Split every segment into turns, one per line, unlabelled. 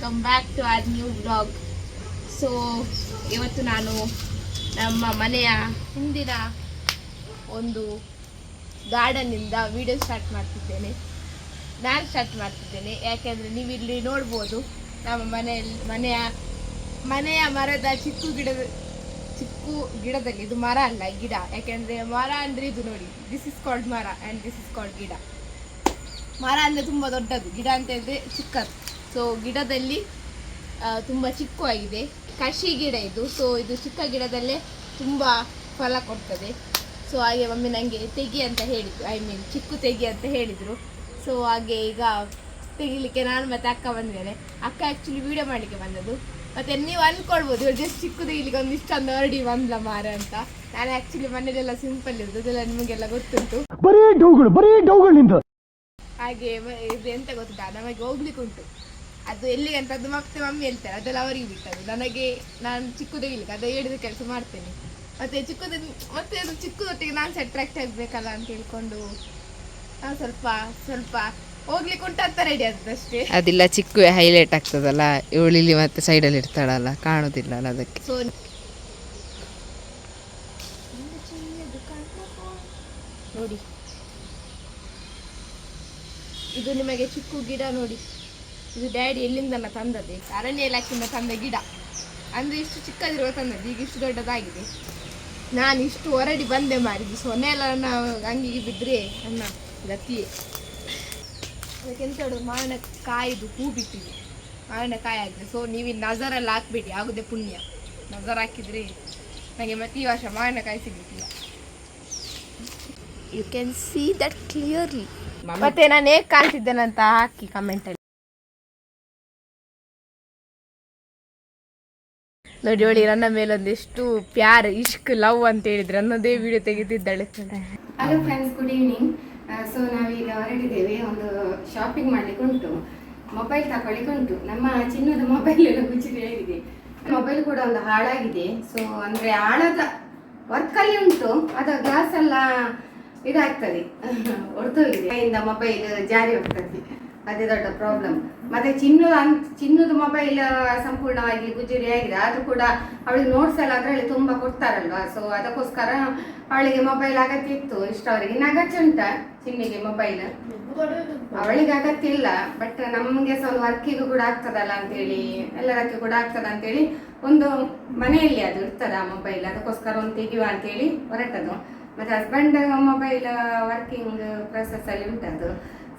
Welcome back to our new vlog. So ಇವತ್ತು ನಾನು ನಮ್ಮ ಮನೆಯ ಹಿಂದಿನ ಒಂದು ಗಾರ್ಡನ್ನಿಂದ ವಿಡಿಯೋ ಸ್ಟಾರ್ಟ್ ಮಾಡ್ತಿದ್ದೇನೆ. ಯಾಕೆಂದರೆ ನೀವು ಇಲ್ಲಿ ನೋಡ್ಬೋದು ನಮ್ಮ ಮನೆಯ ಮರದ ಚಿಕ್ಕು ಗಿಡದಲ್ಲಿ, ಇದು ಮರ ಅಲ್ಲ ಗಿಡ, ಯಾಕೆಂದರೆ ಮರ ಅಂದರೆ ಇದು ನೋಡಿ, ದಿಸ್ ಇಸ್ ಕಾಲ್ಡ್ ಮರ ಆ್ಯಂಡ್ ದಿಸ್ ಇಸ್ ಕಾಲ್ಡ್ ಗಿಡ. ಮರ ಅಂದರೆ ತುಂಬ ದೊಡ್ಡದು, ಗಿಡ ಅಂತ ಹೇಳಿದ್ರೆ ಚಿಕ್ಕದು. ಸೊ ಗಿಡದಲ್ಲಿ ತುಂಬ ಚಿಕ್ಕವಾಗಿದೆ, ಕಷಿ ಗಿಡ ಇದು. ಸೊ ಇದು ಚಿಕ್ಕ ಗಿಡದಲ್ಲೇ ತುಂಬ ಫಲ ಕೊಡ್ತದೆ. ಸೊ ಹಾಗೆ ಮಮ್ಮಿ ನನಗೆ ತೆಗಿ ಅಂತ ಹೇಳಿದ್ರು, ಚಿಕ್ಕು ತೆಗಿ ಅಂತ ಹೇಳಿದರು. ಸೊ ಹಾಗೆ ಈಗ ತೆಗಿಲಿಕ್ಕೆ ನಾನು ಮತ್ತು ಅಕ್ಕ ಬಂದಿದ್ದೇನೆ. ಅಕ್ಕ ಆ್ಯಕ್ಚುಲಿ ವೀಡಿಯೋ ಮಾಡಲಿಕ್ಕೆ ಬಂದದ್ದು. ಮತ್ತು ನೀವು ಅಂದ್ಕೊಳ್ಬೋದು ಇವ್ರು ಜಸ್ಟ್ ಚಿಕ್ಕು ತೆಗಿಲಿಕ್ಕೆ ಒಂದು ಇಷ್ಟೊಂದು ಹೊರಡಿ ಬಂದ್ಲ ಮಾರ ಅಂತ. ನಾನು ಆ್ಯಕ್ಚುಲಿ ಮನೇಲೆಲ್ಲ ಸಿಂಪಲ್ ಇರೋದು, ಅದೆಲ್ಲ ನಿಮಗೆಲ್ಲ ಗೊತ್ತುಂಟು. ಹಾಗೆ ಇದು ಎಂತ ಗೊತ್ತಾ, ನಮಗೆ ಹೋಗ್ಲಿಕ್ಕೆ ಉಂಟು, ಅದು ಎಲ್ಲಿಗೆ ಅಂತ ಅದು ಮತ್ತೆ ಮಮ್ಮಿ ಹೇಳ್ತಾರೆ, ಅದೆಲ್ಲ ಅವರಿಗೆ ಬಿಟ್ಟದು. ನಾನು ಚಿಕ್ಕು ತೆಗಿಲಿಕ್ಕೆ ಅದು ಹೇಳಿದ ಕೆಲಸ ಮಾಡ್ತೇನೆ. ಮತ್ತು ಮತ್ತೆ ಅದು ಚಿಕ್ಕದೊಟ್ಟಿಗೆ ನಾನು ಅಟ್ರಾಕ್ಟ್ ಆಗಬೇಕಲ್ಲ ಅಂತ ಹೇಳ್ಕೊಂಡು ನಾನು ಸ್ವಲ್ಪ ಹೋಗ್ಲಿಕ್ಕೆ ಉಂಟು ಅಂತ ರೆಡಿ ಆದಷ್ಟೇ.
ಅದಿಲ್ಲ ಚಿಕ್ಕ ಹೈಲೈಟ್ ಆಗ್ತದಲ್ಲ, ಇವಳಿಲ್ಲಿ ಮತ್ತೆ ಸೈಡಲ್ಲಿ ಇರ್ತಾಳಲ್ಲ, ಕಾಣುದಿಲ್ಲ ಅಲ್ಲ ಅದಕ್ಕೆ.
ಸೊ ನೋಡಿ, ಇದು ನಿಮಗೆ ಚಿಕ್ಕು ಗಿಡ ನೋಡಿ, ಇದು ಡ್ಯಾಡಿ ಎಲ್ಲಿಂದ ತಂದದ್ದೇ, ಅರಣ್ಯ ಇಲಾಖೆಯಿಂದ ತಂದ ಗಿಡ. ಅಂದರೆ ಇಷ್ಟು ಚಿಕ್ಕದಿರುವ ತಂದದ್ದು, ಈಗ ಇಷ್ಟು ದೊಡ್ಡದಾಗಿದೆ. ನಾನು ಇಷ್ಟು ಹೊರಡಿ ಬಂದೆ ಮಾರಿದ್ದು, ಸೊನ್ನೆ ಎಲ್ಲ ನಾವು ಅಂಗಿಗೆ ಬಿದ್ದರೆ ನನ್ನ ಗತಿಯೇ. ಅದಕ್ಕೆಂತ ಹೇಳೋದು, ಮಾವಿನಕಾಯಿದು ಹೂ ಬಿಟ್ಟಿದೆ, ಮಾವಿನಕಾಯಿ ಆಗಿದೆ. ಸೊ ನೀವು ನಜರೆಲ್ಲ ಹಾಕ್ಬೇಡಿ, ಆಗೋದೇ ಪುಣ್ಯ. ನಜರ್ ಹಾಕಿದರೆ ನನಗೆ ಮತ್ತೆ ಈ ವರ್ಷ ಮಾವಿನಕಾಯಿ ಸಿಗಲಿಕ್ಕಿಲ್ಲ. You can see that clearly. ಮತ್ತೆ ನಾನು ಹೇಗೆ ಕಾಣ್ತಿದ್ದೇನಂತ ಹಾಕಿ ಕಮೆಂಟಲ್ಲಿ ನೋಡಿ. ನನ್ನ ಮೇಲೊಂದಿಷ್ಟು ಪ್ಯಾರ್, ಇಷ್ಕ್, ಲವ್ ಅಂತ ಹೇಳಿದ್ರೆ ಅನ್ನೋದೇ ವಿಡಿಯೋ ತೆಗೆದಿದ್ದಾಳೆ.
Hello friends, good evening. So ನಾವೀಗ ಹೊರಟಿದ್ದೇವೆ, ಒಂದು ಶಾಪಿಂಗ್ ಮಾಡ್ಲಿಕ್ಕೆ ಉಂಟು, ಮೊಬೈಲ್ ತಗೊಳ್ಳಿಕ್ಕೆ ಉಂಟು. ನಮ್ಮ ಚಿನ್ನದ ಮೊಬೈಲ್ ಎಲ್ಲ ಗುಚ್ಚಿಗೆ ಆಗಿದೆ, ಮೊಬೈಲ್ ಕೂಡ ಒಂದು ಹಾಳಾಗಿದೆ. ಸೊ ಅಂದರೆ ಹಾಳಾದ ವರ್ಕಲ್ಲಿ ಉಂಟು, ಅದು ಗ್ಲಾಸ್ ಎಲ್ಲ ಇದಾಗ್ತದೆ, ಹೊಡೆದೋಗಿದೆ, ಕೈಯಿಂದ ಮೊಬೈಲ್ ಜಾರಿ ಹೋಗ್ತದೆ, ಅದೇ ದೊಡ್ಡ ಪ್ರಾಬ್ಲಮ್. ಮತ್ತೆ ಚಿನ್ನದ ಮೊಬೈಲ್ ಸಂಪೂರ್ಣವಾಗಿ ಗುಜರಿ ಆಗಿದೆ, ಆದ್ರೂ ಕೂಡ ಅವಳಿಗೆ ನೋಟ್ಸ್ ಎಲ್ಲ ಅದರಲ್ಲಿ ತುಂಬ ಕೊಡ್ತಾರಲ್ವಾ. ಸೊ ಅದಕ್ಕೋಸ್ಕರ ಅವಳಿಗೆ ಮೊಬೈಲ್ ಅಗತ್ಯ ಇತ್ತು. ಇಷ್ಟವರೆಗೆ ಇನ್ನು ಅಗತ್ಯ ಉಂಟ ಚಿನ್ನಿಗೆ ಮೊಬೈಲ್? ಅವಳಿಗೆ ಅಗತ್ಯ ಇಲ್ಲ, ಬಟ್ ನಮಗೆ ಸ್ವಲ್ಪ ವರ್ಕಿಗೂ ಕೂಡ ಆಗ್ತದಲ್ಲ ಅಂತೇಳಿ, ಎಲ್ಲದಕ್ಕೆ ಕೂಡ ಆಗ್ತದ ಅಂತೇಳಿ ಒಂದು ಮನೆಯಲ್ಲಿ ಅದು ಇರ್ತದ ಆ ಮೊಬೈಲ್, ಅದಕ್ಕೋಸ್ಕರ ಒಂದು ತೆಗೆಯುವ ಅಂತೇಳಿ ಹೊರಟದು. ಮತ್ತೆ ಹಸ್ಬೆಂಡ್ ಮೊಬೈಲ್ ವರ್ಕಿಂಗ್ ಪ್ರೊಸೆಸ್ ಅಲ್ಲಿ ಉಂಟದು.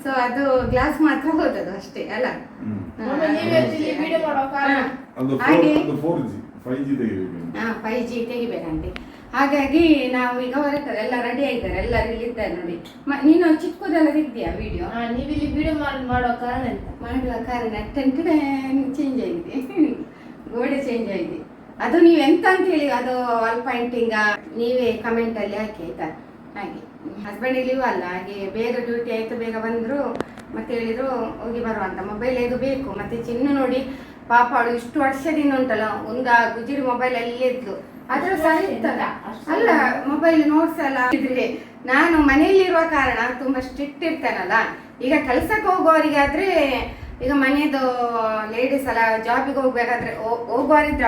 ಸೊ ಅದು ಗ್ಲಾಸ್ ಮಾತ್ರ ಹೋದದು ಅಷ್ಟೇ ಅಲ್ಲ. ಹಾಗೆ 5G ತೆಗಿಬೇಕಂತೆ. ಹಾಗಾಗಿ ನಾವು ಈಗ ಹೊರಟರೆ ಎಲ್ಲ ರೆಡಿ ಆಗಿದ್ದಾರೆ, ಎಲ್ಲರೂ ಇಲ್ಲಿ ಇದ್ದಾರೆ ನೋಡಿ. ನೀನು ಚಿಕ್ಕದೆಲ್ಲ ತೆಗ್ದಿಯಾ ವಿಡಿಯೋ?
ನೀವು ಇಲ್ಲಿ ವಿಡಿಯೋ ಮಾಡುವ ಕಾರಣ ಎಂತ?
ಮಾಡುವ ಕಾರಣ ಟೆಂಟ್ ಚೇಂಜ್ ಆಗಿದೆ, ಗೋಡೆ ಚೇಂಜ್ ಆಗಿದೆ. ಅದು ನೀವು ಎಂತ ಅಂತ ಹೇಳಿ, ಅದು ವಾಲ್ ಪಾಯಿಂಟಿಂಗ್ ನೀವೇ ಕಮೆಂಟ್ ಅಲ್ಲಿ ಹಾಕಿ ಆಯ್ತಾ. ಹಾಗೆ ಹಸ್ಬೆಂಡ್ ಇಲ್ಲಿಯೂ ಅಲ್ಲ, ಹಾಗೆ ಬೇಗ ಡ್ಯೂಟಿ ಆಯ್ತು, ಬೇಗ ಬಂದ್ರು. ಮತ್ತೆ ಹೇಳಿದ್ರು ಹೋಗಿ ಬರುವಂತ, ಮೊಬೈಲ್ ಇದು ಬೇಕು. ಮತ್ತೆ ಚಿನ್ನು ನೋಡಿ ಪಾಪ, ಅವಳು ಇಷ್ಟು ವರ್ಷದಿಂದ ಉಂಟಲ್ಲ, ಒಂದು ಗುಜಿರಿ ಮೊಬೈಲ್ ಅಲ್ಲೇ ಇದ್ಲು, ಅದ್ರ ಸರಿ ಇತ್ತಲ್ಲ ಅಲ್ಲ, ಮೊಬೈಲ್ ನೋಟ್ಸ್ ಎಲ್ಲ ಇದ್ರೆ. ನಾನು ಮನೆಯಲ್ಲಿರುವ ಕಾರಣ ತುಂಬಾ ಸ್ಟ್ರಿಕ್ಟ್ ಇರ್ತೇನಲ್ಲ. ಈಗ ಕೆಲ್ಸಕ್ಕೆ ಹೋಗುವವರಿಗಾದ್ರೆ, ಈಗ ಮನೆಯದು ಲೇಡೀಸ್ ಎಲ್ಲ ಜಾಬಿಗೆ ಹೋಗುವವರಿದ್ರೆ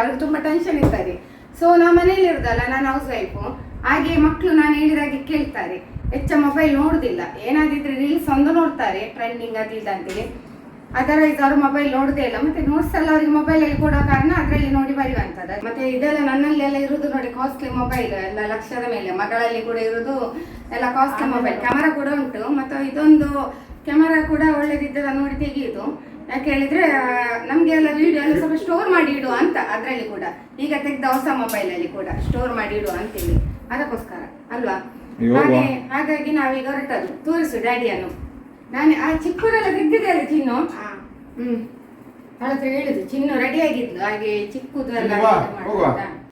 ಅವ್ರಿಗೆ ತುಂಬಾ ಟೆನ್ಷನ್ ಇರ್ತದೆ. ಸೊ ನಾವು ಮನೇಲಿ ಇರುದಲ್ಲ, ನಾನು ಹೌಸ್ ವೈಫು, ಹಾಗೆ ಮಕ್ಕಳು ನಾನು ಹೇಳಿದಾಗೆ ಕೇಳ್ತಾರೆ, ಹೆಚ್ಚ ಮೊಬೈಲ್ ನೋಡುದಿಲ್ಲ. ಏನಾದಿದ್ರೆ ರೀಲ್ಸ್ ಒಂದು ನೋಡ್ತಾರೆ, ಟ್ರೆಂಡಿಂಗ್ ಅದು ಇದು ಅಂತೇಳಿ, ಅದರ್ವೈಸ್ ಅವರು ಮೊಬೈಲ್ ನೋಡುದೇ ಇಲ್ಲ. ಮತ್ತೆ ನೋಟ್ಸ್ ಎಲ್ಲ ಅವ್ರಿಗೆ ಮೊಬೈಲ್ ಅಲ್ಲಿ ಕೊಡೋ ಕಾರಣ ಅದರಲ್ಲಿ ನೋಡಿ ಬರೆಯುವಂಥದ್ದು. ಮತ್ತೆ ಇದೆಲ್ಲ ನನ್ನಲ್ಲಿ ಎಲ್ಲ ಇರುವುದು ನೋಡಿ ಕಾಸ್ಟ್ಲಿ ಮೊಬೈಲ್, ಎಲ್ಲ ಲಕ್ಷದ ಮೇಲೆ. ಮಗಳಲ್ಲಿ ಕೂಡ ಇರುವುದು ಎಲ್ಲ ಕಾಸ್ಟ್ಲಿ ಮೊಬೈಲ್. ಕ್ಯಾಮರಾ ಕೂಡ ಉಂಟು, ಮತ್ತು ಇದೊಂದು ಕ್ಯಾಮರಾ ಕೂಡ ಒಳ್ಳೇದಿದ್ದದ ನೋಡಿ ತೆಗೆಯುದು. ಯಾಕೆ ಹೇಳಿದ್ರೆ ನಮ್ಗೆ ಎಲ್ಲ ವಿಡಿಯೋ ಎಲ್ಲ ಸ್ವಲ್ಪ ಸ್ಟೋರ್ ಮಾಡಿ ಇಡುವ ಅಂತ, ಅದರಲ್ಲಿ ಕೂಡ ಈಗ ತೆಗೆದ ಹೊಸ ಮೊಬೈಲ್ ಅಲ್ಲಿ ಕೂಡ ಸ್ಟೋರ್ ಮಾಡಿ ಇಡುವ ಅಂತೇಳಿ, ಅದಕ್ಕೋಸ್ಕರ ಅಲ್ವಾ. ಹಾಗಾಗಿ ನಾವೀಗ ಹೊರಟದ್ದು. ತೋರಿಸು ಡ್ಯಾಡಿಯನ್ನು. ನಾನು ಆ ಚಿಕ್ಕದೆಲ್ಲ ತೆಗ್ದಿದೆ ಅಲ್ಲ ಚಿನ್ನು. ಹತ್ರ ಹೇಳಿದ್ರು, ಚಿನ್ನು ರೆಡಿ ಆಗಿದ್ಲು, ಹಾಗೆ ಚಿಕ್ಕದೆಲ್ಲ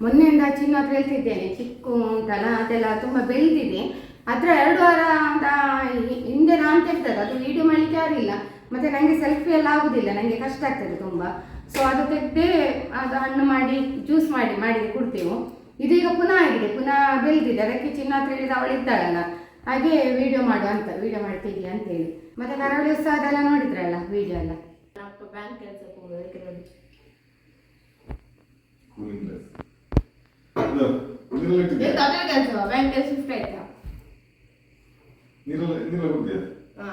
ಮೊನ್ನೆಯಿಂದ ಚಿನ್ನು ಹತ್ರ ಹೇಳ್ತಿದ್ದೇನೆ, ಚಿಕ್ಕು ಉಂಟಲ್ಲ ಅದೆಲ್ಲ ತುಂಬಾ ಬೆಳೆದಿದೆ. ಹತ್ರ 2 ವಾರ ಹಿಂದೆ ನಾನು ತೆಗ್ದದ್ದು, ಅದು ವಿಡಿಯೋ ಮಾಡ್ಲಿಕ್ಕೆ ಯಾರಿಲ್ಲ. ಮತ್ತೆ ನಂಗೆ ಸೆಲ್ಫಿ ಎಲ್ಲ ಆಗುದಿಲ್ಲ, ನಂಗೆ ಕಷ್ಟ ಆಗ್ತದೆ ತುಂಬಾ. ಸೊ ಅದು ತೆಗ್ದೇ ಅದು ಹಣ್ಣು ಮಾಡಿ ಜ್ಯೂಸ್ ಮಾಡಿದೆ ಕೊಡ್ತೇವೆ. ಇದೀಗ ಪುನಃ ಆಗಿದೆ, ಪುನಃ ಬೆಳೆದಿದೆ. ಅದಕ್ಕೆ ಚಿನ್ನ ಹತ್ರ ಹೇಳಿದ ಅವಳಿದ್ದಾಳಲ್ಲ, ಹಾಗೆ ವಿಡಿಯೋ ಮಾಡು ಅಂತ, ವಿಡಿಯೋ ಮಾಡಿ ತೆಗಿ ಅಂತೇಳಿ. ಮತ್ತೆ ಕರಾವಳಿ ಉತ್ಸವ ಅದೆಲ್ಲ ನೋಡಿದ್ರಲ್ಲ ವಿಡಿಯೋ ಎಲ್ಲ,
ಬ್ಯಾಂಕ್ ಕೆಲಸಕ್ಕೆ ಹೋಗೋದಕ್ಕೆ ನೋಡಿ. ಅದೇ ಕೆಲಸ ಬ್ಯಾಂಕ್ ಕೆಲಸ ಶಿಫ್ಟ್ ಆಯ್ತಾ? ಹಾ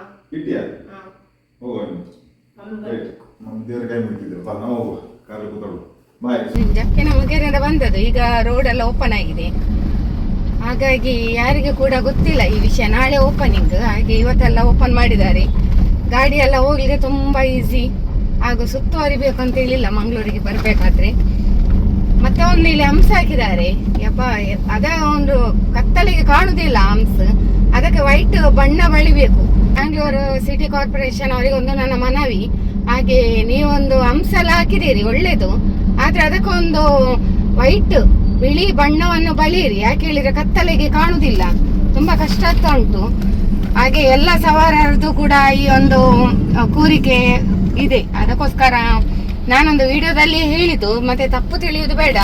ಜಕ್ಕಿನ ಮುಗೇರಿಂದ ಬಂದದ್ದು. ಈಗ ರೋಡ್ ಎಲ್ಲ ಓಪನ್ ಆಗಿದೆ, ಹಾಗಾಗಿ ಯಾರಿಗೆ ಕೂಡ ಗೊತ್ತಿಲ್ಲ ಈ ವಿಷಯ. ನಾಳೆ ಓಪನಿಂಗ್, ಹಾಗೆ ಇವತ್ತೆಲ್ಲ ಓಪನ್ ಮಾಡಿದ್ದಾರೆ. ಗಾಡಿ ಎಲ್ಲ ಹೋಗ್ಲಿಕ್ಕೆ ತುಂಬಾ ಈಸಿ. ಹಾಗೂ ಸುತ್ತುವರಿ ಬೇಕಂತ ಹೇಳಿಲ್ಲ ಮಂಗಳೂರಿಗೆ ಬರಬೇಕಾದ್ರೆ. ಮತ್ತೆ ಒಂದು ಇಲ್ಲಿ ಹಂಸ ಹಾಕಿದ್ದಾರೆ. ಯಪ್ಪ, ಅದ ಒಂದು ಕತ್ತಲಿಗೆ ಕಾಣುದಿಲ್ಲ ಹಂಸ, ಅದಕ್ಕೆ ವೈಟ್ ಬಣ್ಣ ಬಳಿಬೇಕು. ಬ್ಯಾಂಗ್ಳೂರು ಸಿಟಿ ಕಾರ್ಪೊರೇಷನ್ ಅವರಿಗೆ ಒಂದು ನನ್ನ ಮನವಿ. ಹಾಗೆ ನೀವೊಂದು ಹಂಸ ಎಲ್ಲ ಹಾಕಿದ್ದೀರಿ ಒಳ್ಳೇದು, ಆದ್ರೆ ಅದಕ್ಕೊಂದು ವೈಟ್ ಬಿಳಿ ಬಣ್ಣವನ್ನು ಬಳಿಯಿರಿ. ಯಾಕೆ ಹೇಳಿದ್ರೆ ಕತ್ತಲೆಗೆ ಕಾಣುದಿಲ್ಲ, ತುಂಬಾ ಕಷ್ಟ ಆಗ್ತಾ ಉಂಟು. ಹಾಗೆ ಎಲ್ಲ ಸವಾರರದ್ದು ಕೂಡ ಈ ಒಂದು ಕೋರಿಕೆ ಇದೆ. ಅದಕ್ಕೋಸ್ಕರ ನಾನೊಂದು ವಿಡಿಯೋದಲ್ಲಿ ಹೇಳಿದ್ದು, ಮತ್ತೆ ತಪ್ಪು ತಿಳಿಯುವುದು ಬೇಡ.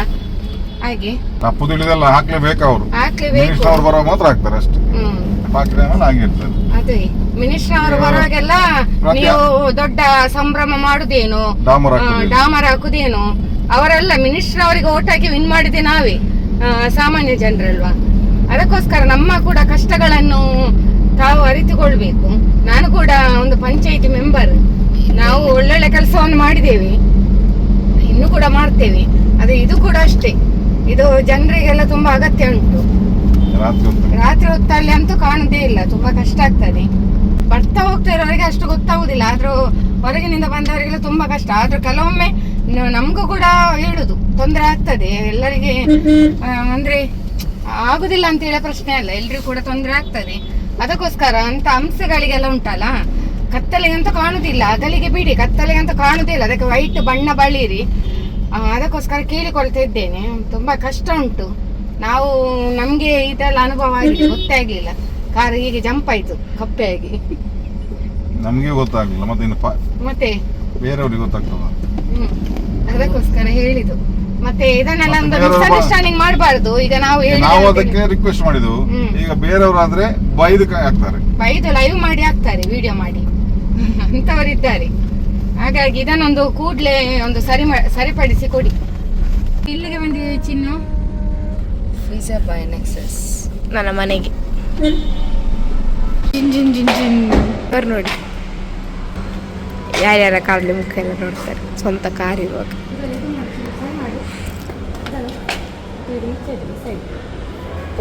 ಹಾಗೆ
ತಪ್ಪು ತಿಳಿದೆಲ್ಲ ಹಾಕ್ಲೇಬೇಕು, ಅವರು
ಹಾಕ್ಲೇಬೇಕು.
ಅವ್ರು ಬರೋ ಮಾತ್ರ ಹಾಕ್ತಾರೆ ಅಷ್ಟೇ.
ಅದೇ ಮಿನಿಸ್ಟರ್ ಅವರು ಬರುವಾಗೆಲ್ಲ ನೀವು ದೊಡ್ಡ ಸಂಭ್ರಮ ಮಾಡುದೇನು, ಡಾಮರ್ ಹಾಕುದೇನು. ಅವರೆಲ್ಲ ಮಿನಿಸ್ಟರ್ ಅವರಿಗೆ ಓಟ್ ಹಾಕಿ ವಿನ್ ಮಾಡಿದೆ ನಾವೇ, ಸಾಮಾನ್ಯ ಜನರಲ್ವಾ. ಅದಕ್ಕೋಸ್ಕರ ನಮ್ಮ ಕೂಡ ಕಷ್ಟಗಳನ್ನು ತಾವು ಅರಿತುಕೊಳ್ಬೇಕು. ನಾನು ಕೂಡ ಒಂದು ಪಂಚಾಯಿತಿ ಮೆಂಬರ್. ನಾವು ಒಳ್ಳೊಳ್ಳೆ ಕೆಲಸವನ್ನು ಮಾಡಿದ್ದೇವೆ, ಇನ್ನು ಕೂಡ ಮಾಡ್ತೇವೆ. ಅದೇ ಇದು ಕೂಡ ಅಷ್ಟೇ, ಇದು ಜನರಿಗೆಲ್ಲ ತುಂಬಾ ಅಗತ್ಯ ಉಂಟು. ರಾತ್ರಿ ಹೊತ್ತಲ್ಲಿ ಅಂತೂ ಕಾಣುದೇ ಇಲ್ಲ, ತುಂಬಾ ಕಷ್ಟ ಆಗ್ತದೆ. ಬರ್ತಾ ಹೋಗ್ತಾ ಇರೋರಿಗೆ ಅಷ್ಟು ಗೊತ್ತಾಗುದಿಲ್ಲ, ಆದ್ರೂ ಹೊರಗಿನಿಂದ ಬಂದವರಿಗೆಲ್ಲ ತುಂಬಾ ಕಷ್ಟ. ಆದ್ರೂ ಕೆಲವೊಮ್ಮೆ ನಮಗೂ ಕೂಡ ಹೇಳುದು ತೊಂದರೆ ಆಗ್ತದೆ ಎಲ್ಲರಿಗೆ. ಅಂದ್ರೆ ಆಗುದಿಲ್ಲ ಅಂತ ಹೇಳೋ ಪ್ರಶ್ನೆ ಅಲ್ಲ, ಎಲ್ರಿಗೂ ಕೂಡ ತೊಂದರೆ ಆಗ್ತದೆ. ಅದಕ್ಕೋಸ್ಕರ ಅಂತ ಅಂಶಗಳಿಗೆಲ್ಲ ಉಂಟಲ್ಲ, ಕತ್ತಲೆಗಂತೂ ಕಾಣುದಿಲ್ಲ, ಹಗಲಿಗೆ ಬಿಡಿ, ಕತ್ತಲೆಗಂತೂ ಕಾಣುದಿಲ್ಲ, ಅದಕ್ಕೆ ವೈಟ್ ಬಣ್ಣ ಬಳಿರಿ. ಅದಕ್ಕೋಸ್ಕರ ಕೇಳಿಕೊಳ್ತಾ ಇದ್ದೇನೆ. ತುಂಬಾ ಕಷ್ಟ ಉಂಟು. ನಮ್ಗೆ ಇದೆಲ್ಲ ಅನುಭವ ಆಗಿದೆ, ಗೊತ್ತೇ ಆಗ್ಲಿಲ್ಲ. ಕಾರ್ ಹೀಗೆ ಜಂಪ್ ಆಯ್ತು ಕಪ್ಪೆ ಆಗಿ.
ನಮ್ಗೆ ಗೊತ್ತಾಗ್ಲಿಲ್ಲ, ಮತ್ತೆ ಬೇರೆಯವ್ರಿಗೆ ಗೊತ್ತಾಗ್ತದ.
ಅದಕ್ಕೋಸ್ಕರ ಹೇಳಿದ್ದು. ಮತ್ತೆ ಇದನ್ನೆಲ್ಲ ಒಂದು ಮಿಸ್ಅಂಡರ್ಸ್ಟ್ಯಾಂಡಿಂಗ್ ಮಾಡಬಾರ್ದು. ಈಗ ನಾವು
ಅದಕ್ಕೆ ರಿಕ್ವೆಸ್ಟ್ ಮಾಡಿದ್ವು. ಈಗ ಬೇರೆಯವರಾದ್ರೆ ಬೈದು
ಲೈವ್ ಮಾಡಿ ಹಾಕ್ತಾರೆ, ವಿಡಿಯೋ ಮಾಡಿ ಅಂತವರಿದ್ದಾರೆ. ಹಾಗಾಗಿ ಇದನ್ನೊಂದು ಕೂಡ್ಲೆ ಒಂದು ಸರಿಪಡಿಸಿ ಕೊಡಿ. ಇಲ್ಲಿಗೆ ಬಂದಿದೆ ಚಿನ್ನು,
ವೀಸಾ ಬೈ ನೆಕ್ಸಸ್
ನನ್ನ ಮನೆಗೆ. ಬರ್ ನೋಡಿ, ಯಾರ್ಯಾರ ಕಾರಲ್ಲಿ ಮುಖ ಎಲ್ಲ ನೋಡ್ತಾರೆ. ಸ್ವಂತ ಕಾರ್ ಇರುವಾಗ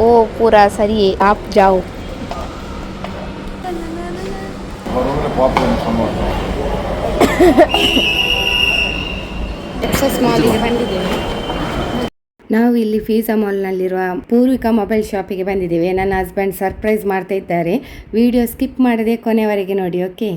ओ पूरा सही है, आप जाओ.
ನಾವು ಇಲ್ಲಿ ಫೀಸಾ ಮಾಲ್ನಲ್ಲಿರುವ ಪೂರ್ವಿಕಾ ಮೊಬೈಲ್ ಶಾಪಿಗೆ ಬಂದಿದ್ದೇವೆ. ನನ್ನ ಹಸ್ಬೆಂಡ್ ಸರ್ಪ್ರೈಸ್ ಮಾಡ್ತಾ ಇದ್ದಾರೆ. ವಿಡಿಯೋ ಸ್ಕಿಪ್ ಮಾಡದೆ ಕೊನೆವರೆಗೆ ನೋಡಿ, ಓಕೆ?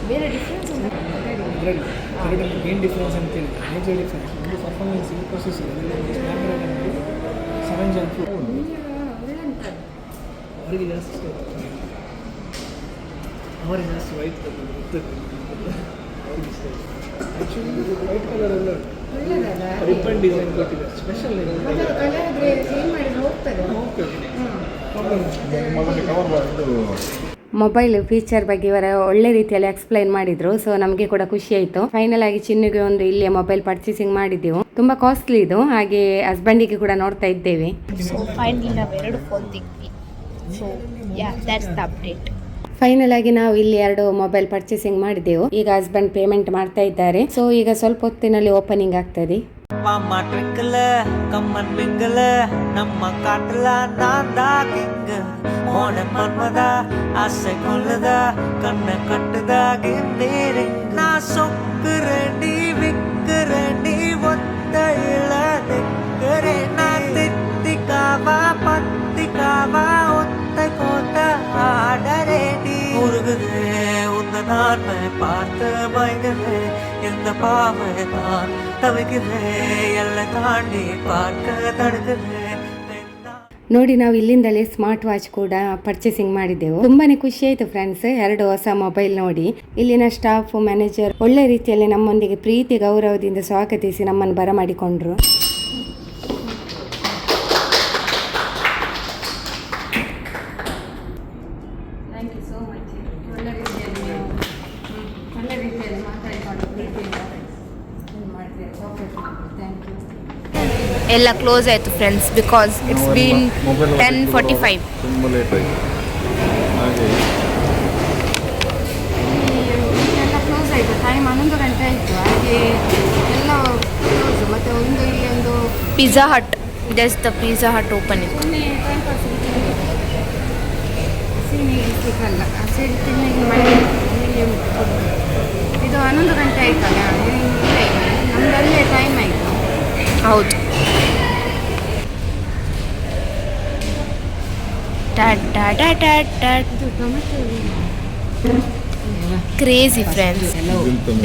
ಬೇರೆ ಡಿಫ್ರೆನ್ಸ್
ಏನು ಡಿಫ್ರೆನ್ಸ್ ಅಂತೇಳಿ ಮೇಜರ್ ಡಿಫ್ರೆನ್ಸ್ ಒಂದು ಪರ್ಫಾರ್ಮೆನ್ಸ್ ಪ್ರೊಸೆಸರ್ ಅವರಿಗೆ ಜಾಸ್ತಿ ಅವರಿಗೆ ಜಾಸ್ತಿ ವೈಟ್ ಅವ್ರಿಗೆ ಇಷ್ಟ ಆ್ಯಕ್ಚುಲಿ ವೈಟ್ ಕಲರ್ ಎಲ್ಲ ರಿಬ್ಬನ್ ಡಿಸೈನ್ ಕೊಟ್ಟಿದ್ದಾರೆ, ಸ್ಪೆಷಲ್
ಮೊಬೈಲ್ ಫೀಚರ್ ಬಗ್ಗೆ ಇವರ ಒಳ್ಳೆ ರೀತಿಯಲ್ಲಿ ಎಕ್ಸ್ಪ್ಲೈನ್ ಮಾಡಿದ್ರು. ಸೊ ನಮಗೆ ಕೂಡ ಖುಷಿ ಆಯಿತು. ಫೈನಲ್ ಆಗಿ ಚಿನ್ನುಗೆ ಒಂದು ಇಲ್ಲಿಯ ಮೊಬೈಲ್ ಪರ್ಚೇಸಿಂಗ್ ಮಾಡಿದ್ದೆವು. ತುಂಬಾ ಕಾಸ್ಟ್ಲಿ ಇದು. ಹಾಗೆ ಹಸ್ಬೆಂಡಿಗೆ ಕೂಡ ನೋಡ್ತಾ ಇದ್ದೇವೆ. ಫೈನಲ್ ಆಗಿ ನಾವು ಇಲ್ಲಿ 2 ಮೊಬೈಲ್ ಪರ್ಚೇಸಿಂಗ್ ಮಾಡಿದ್ದೆವು. ಈಗ ಹಸ್ಬೆಂಡ್ ಪೇಮೆಂಟ್ ಮಾಡ್ತಾ ಇದ್ದಾರೆ. ಸೊ ಈಗ ಸ್ವಲ್ಪ ಹೊತ್ತಿನಲ್ಲಿ ಓಪನಿಂಗ್ ಆಗ್ತದೆ.
ಮಾಮ ಟ್ವಿಂಕಲ್ ಕಮ್ಮನ್ ಮಿಂಗಲ್ ನಮ್ಮ ಕಾಟಲ ನಾಂದಾಗಿಂಗ ಮೋಡ ಮನ್ಮದ ಆಸೆ ಕೊಲ್ಲದ ಕಣ್ಣ ಕಟ್ಟದಾಗಿಂದೀರಿಂಗ ನಾ ಸೊಕ್ಕರಣಿ ವಿಕ್ಕರಣಿ ಒತ್ತ ಇಳದಿಕ್ಕರೆ ನಾ ತಿತ್ತಿಕಾವ ಪತ್ತಿಕಾವ ஒத்த கோத்த ஆடரே நீ உருகுதே உந்த நான் பார்த்து பயங்குதே இந்த பாவை தான் தவிக்குதே எல்லாம் தாண்டி பார்க்க தடுக்குதே.
ನೋಡಿ ನಾವು ಇಲ್ಲಿಂದಲೇ ಸ್ಮಾರ್ಟ್ ವಾಚ್ ಕೂಡ ಪರ್ಚೇಸಿಂಗ್ ಮಾಡಿದ್ದೆವು. ತುಂಬಾನೇ ಖುಷಿ ಆಯ್ತು ಫ್ರೆಂಡ್ಸ್ 2 ಹೊಸ ಮೊಬೈಲ್ ನೋಡಿ. ಇಲ್ಲಿನ ಸ್ಟಾಫ್ ಮ್ಯಾನೇಜರ್ ಒಳ್ಳೆ ರೀತಿಯಲ್ಲಿ ನಮ್ಮೊಂದಿಗೆ ಪ್ರೀತಿ ಗೌರವದಿಂದ ಸ್ವಾಗತಿಸಿ ನಮ್ಮನ್ನು ಬರಮಾಡಿಕೊಂಡ್ರು. Thank you so much. ಒಳ್ಳೆ ರೀತಿಯಲ್ಲಿ ಮಾತಾಡಿಕೊಂಡು ಪ್ರೀತಿಯಿಂದ ಮಾಡಿದೆ. Okay, thank you.
ಎಲ್ಲ ಕ್ಲೋಸ್ ಆಯಿತು ಫ್ರೆಂಡ್ಸ್, ಬಿಕಾಸ್ ಇಟ್ಸ್ ಬೀನ್ 10:45.
ತುಂಬ ಲೇಟ್ ಆಯಿತು. ಹಾಗೆ
ಎಲ್ಲ ಕ್ಲೋಸ್ ಆಯಿತು. ಟೈಮ್ 11 ಗಂಟೆ ಆಯಿತು. ಹಾಗೆ ಎಲ್ಲ ಕ್ಲೋಸು. ಮತ್ತು ಇಲ್ಲಿ ಒಂದು
pizza hut, just the pizza hut open ಇತ್ತು.
ಟೈಮ್ ಪಾಸ್ ಸೀನಿ ಸಿಕ್ಕಲ್ಲ. ಸೀನಿ ತಿನ್ನಿಗೆ ಮಾಡಿ ಇದು 11 ಗಂಟೆ ಆಯ್ತಲ್ಲ, ನಮ್ಮದಲ್ಲೇ ಟೈಮ್ ಆಯಿತು.
ಹೌದು. Crazy friends.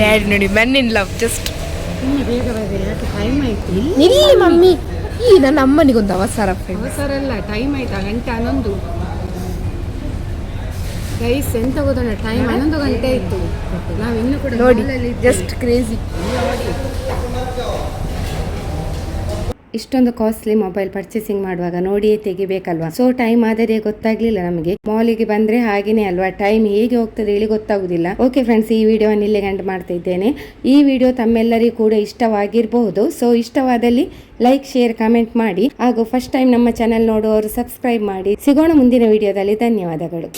ಡ್ಯಾಡಿ ನೋಡಿ, ಮೆನ್ ಇನ್ ಲವ್. ಜಸ್ಟ್
ಇನ್ನು ಬೇಗ ಬೇಗ ಯಾಕೆ ಟೈಮ್ ಆಯಿತು.
ಇಲ್ಲಿ ಮಮ್ಮಿ, ಈ ನನ್ನ ಅಮ್ಮನಿಗೊಂದು ಅವಸರ ಫ್ರೆಂಡ್.
ಅವಸರ ಅಲ್ಲ, ಟೈಮ್ ಆಯ್ತಾ, ಗಂಟೆ 11. ಗೈಸ್ ಎಂತ ಗೊತ್ತೋಣ, ಟೈಮ್ 11 ಗಂಟೆ ಆಯಿತು. ನಾವು ಇನ್ನೂ ಕೂಡ
ನೋಡಿ,
mall-ಅಲ್ಲಿ
ಜಸ್ಟ್ ಕ್ರೇಜಿ.
ಇಷ್ಟೊಂದು ಕಾಸ್ಟ್ಲಿ ಮೊಬೈಲ್ ಪರ್ಚೇಸಿಂಗ್ ಮಾಡುವಾಗ ನೋಡಿಯೇ ತೆಗಿಬೇಕಲ್ವಾ. ಸೊ ಟೈಮ್ ಆದರೆ ಗೊತ್ತಾಗ್ಲಿಲ್ಲ ನಮಗೆ. ಮಾಲಿಗೆ ಬಂದ್ರೆ ಹಾಗೇನೆ ಅಲ್ವಾ, ಟೈಮ್ ಹೇಗೆ ಹೋಗ್ತದೆ ಹೇಳಿ ಗೊತ್ತಾಗುದಿಲ್ಲ. ಓಕೆ ಫ್ರೆಂಡ್ಸ್, ಈ ವಿಡಿಯೋವನ್ನು ಇಲ್ಲಿಗೆ ಎಂಡ್ ಮಾಡ್ತಾ ಇದ್ದೇನೆ. ಈ ವಿಡಿಯೋ ತಮ್ಮೆಲ್ಲರಿಗೂ ಕೂಡ ಇಷ್ಟವಾಗಿರಬಹುದು. ಸೊ ಇಷ್ಟವಾದಲ್ಲಿ ಲೈಕ್, ಶೇರ್, ಕಮೆಂಟ್ ಮಾಡಿ. ಹಾಗೂ ಫಸ್ಟ್ ಟೈಮ್ ನಮ್ಮ ಚಾನೆಲ್ ನೋಡುವವರು ಸಬ್ಸ್ಕ್ರೈಬ್ ಮಾಡಿ. ಸಿಗೋಣ ಮುಂದಿನ ವಿಡಿಯೋದಲ್ಲಿ. ಧನ್ಯವಾದಗಳು.